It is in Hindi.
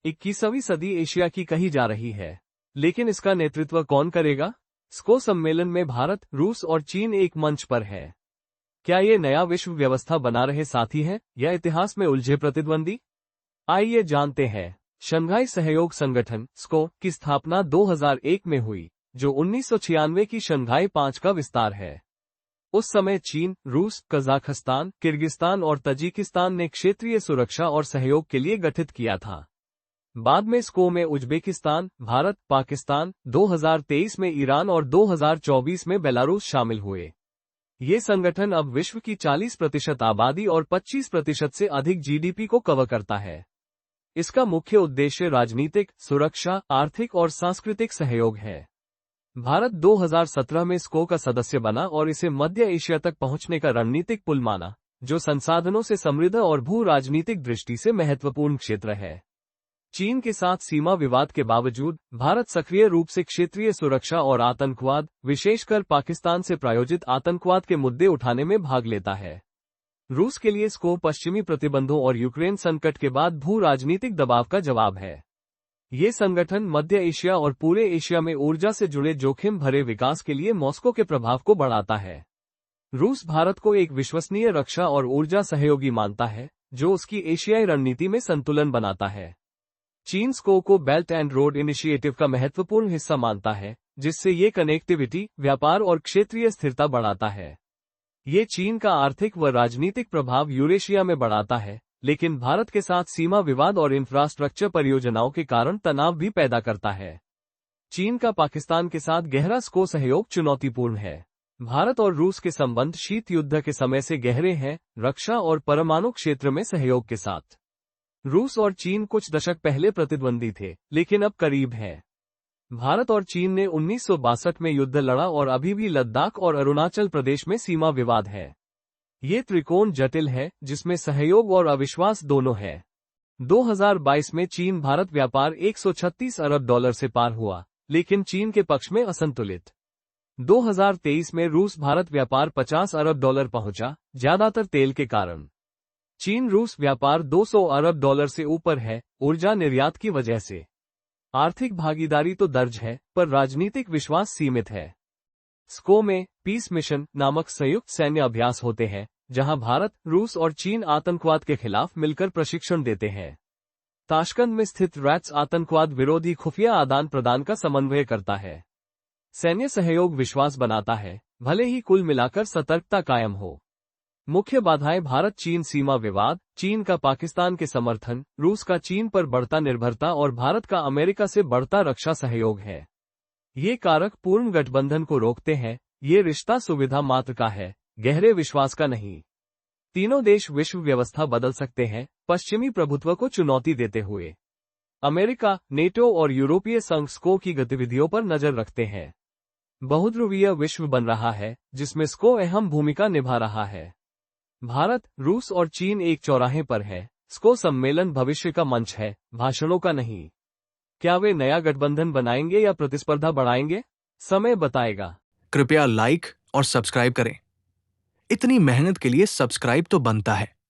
21वीं सदी एशिया की कही जा रही है, लेकिन इसका नेतृत्व कौन करेगा? स्को सम्मेलन में भारत, रूस और चीन एक मंच पर है। क्या ये नया विश्व व्यवस्था बना रहे साथी हैं या इतिहास में उलझे प्रतिद्वंदी? आइए जानते हैं। शंघाई सहयोग संगठन स्को की स्थापना 2001 में हुई, जो 1996 की शंघाई 5 का विस्तार है। उस समय चीन, रूस, कजाकिस्तान, किर्गिस्तान और तजिकिस्तान ने क्षेत्रीय सुरक्षा और सहयोग के लिए गठित किया था। बाद में स्को में उज्बेकिस्तान, भारत, पाकिस्तान, 2023 में ईरान और 2024 में बेलारूस शामिल हुए। ये संगठन अब विश्व की 40% आबादी और 25% से अधिक जीडीपी को कवर करता है। इसका मुख्य उद्देश्य राजनीतिक, सुरक्षा, आर्थिक और सांस्कृतिक सहयोग है। भारत 2017 में स्को का सदस्य बना और इसे मध्य एशिया तक पहुंचने का रणनीतिक पुल माना, जो संसाधनों से समृद्ध और भू राजनीतिक दृष्टि से महत्वपूर्ण क्षेत्र है। चीन के साथ सीमा विवाद के बावजूद भारत सक्रिय रूप से क्षेत्रीय सुरक्षा और आतंकवाद, विशेषकर पाकिस्तान से प्रायोजित आतंकवाद के मुद्दे उठाने में भाग लेता है। रूस के लिए स्को पश्चिमी प्रतिबंधों और यूक्रेन संकट के बाद भू राजनीतिक दबाव का जवाब है। ये संगठन मध्य एशिया और पूरे एशिया में ऊर्जा से जुड़े जोखिम भरे विकास के लिए मॉस्को के प्रभाव को बढ़ाता है। रूस भारत को एक विश्वसनीय रक्षा और ऊर्जा सहयोगी मानता है, जो उसकी एशियाई रणनीति में संतुलन बनाता है। चीन स्को को बेल्ट एंड रोड इनिशिएटिव का महत्वपूर्ण हिस्सा मानता है, जिससे ये कनेक्टिविटी, व्यापार और क्षेत्रीय स्थिरता बढ़ाता है। ये चीन का आर्थिक व राजनीतिक प्रभाव यूरेशिया में बढ़ाता है, लेकिन भारत के साथ सीमा विवाद और इंफ्रास्ट्रक्चर परियोजनाओं के कारण तनाव भी पैदा करता है। चीन का पाकिस्तान के साथ गहरा स्को सहयोग चुनौतीपूर्ण है। भारत और रूस के संबंध शीत युद्ध के समय से गहरे हैं, रक्षा और परमाणु क्षेत्र में सहयोग के साथ। रूस और चीन कुछ दशक पहले प्रतिद्वंदी थे, लेकिन अब करीब हैं। भारत और चीन ने 1962 में युद्ध लड़ा और अभी भी लद्दाख और अरुणाचल प्रदेश में सीमा विवाद है। ये त्रिकोण जटिल है, जिसमें सहयोग और अविश्वास दोनों है। 2022 में चीन भारत व्यापार $136 अरब से पार हुआ, लेकिन चीन के पक्ष में असंतुलित। 2023 में रूस भारत व्यापार $50 अरब पहुंचा, ज्यादातर तेल के कारण। चीन रूस व्यापार $200 अरब से ऊपर है, ऊर्जा निर्यात की वजह से। आर्थिक भागीदारी तो दर्ज है, पर राजनीतिक विश्वास सीमित है। स्को में पीस मिशन नामक संयुक्त सैन्य अभ्यास होते हैं, जहां भारत, रूस और चीन आतंकवाद के खिलाफ मिलकर प्रशिक्षण देते हैं। ताशकंद में स्थित रैट्स आतंकवाद विरोधी खुफिया आदान प्रदान का समन्वय करता है। सैन्य सहयोग विश्वास बनाता है, भले ही कुल मिलाकर सतर्कता कायम हो। मुख्य बाधाएं भारत चीन सीमा विवाद, चीन का पाकिस्तान के समर्थन, रूस का चीन पर बढ़ता निर्भरता और भारत का अमेरिका से बढ़ता रक्षा सहयोग है। ये कारक पूर्ण गठबंधन को रोकते हैं। ये रिश्ता सुविधा मात्र का है, गहरे विश्वास का नहीं। तीनों देश विश्व व्यवस्था बदल सकते हैं, पश्चिमी प्रभुत्व को चुनौती देते हुए। अमेरिका, नेटो और यूरोपीय संघ स्को की गतिविधियों पर नजर रखते हैं। बहुध्रुवीय विश्व बन रहा है, जिसमें स्को अहम भूमिका निभा रहा है। भारत, रूस और चीन एक चौराहे पर है। स्को सम्मेलन भविष्य का मंच है, भाषणों का नहीं। क्या वे नया गठबंधन बनाएंगे या प्रतिस्पर्धा बढ़ाएंगे? समय बताएगा। कृपया लाइक और सब्सक्राइब करें। इतनी मेहनत के लिए सब्सक्राइब तो बनता है।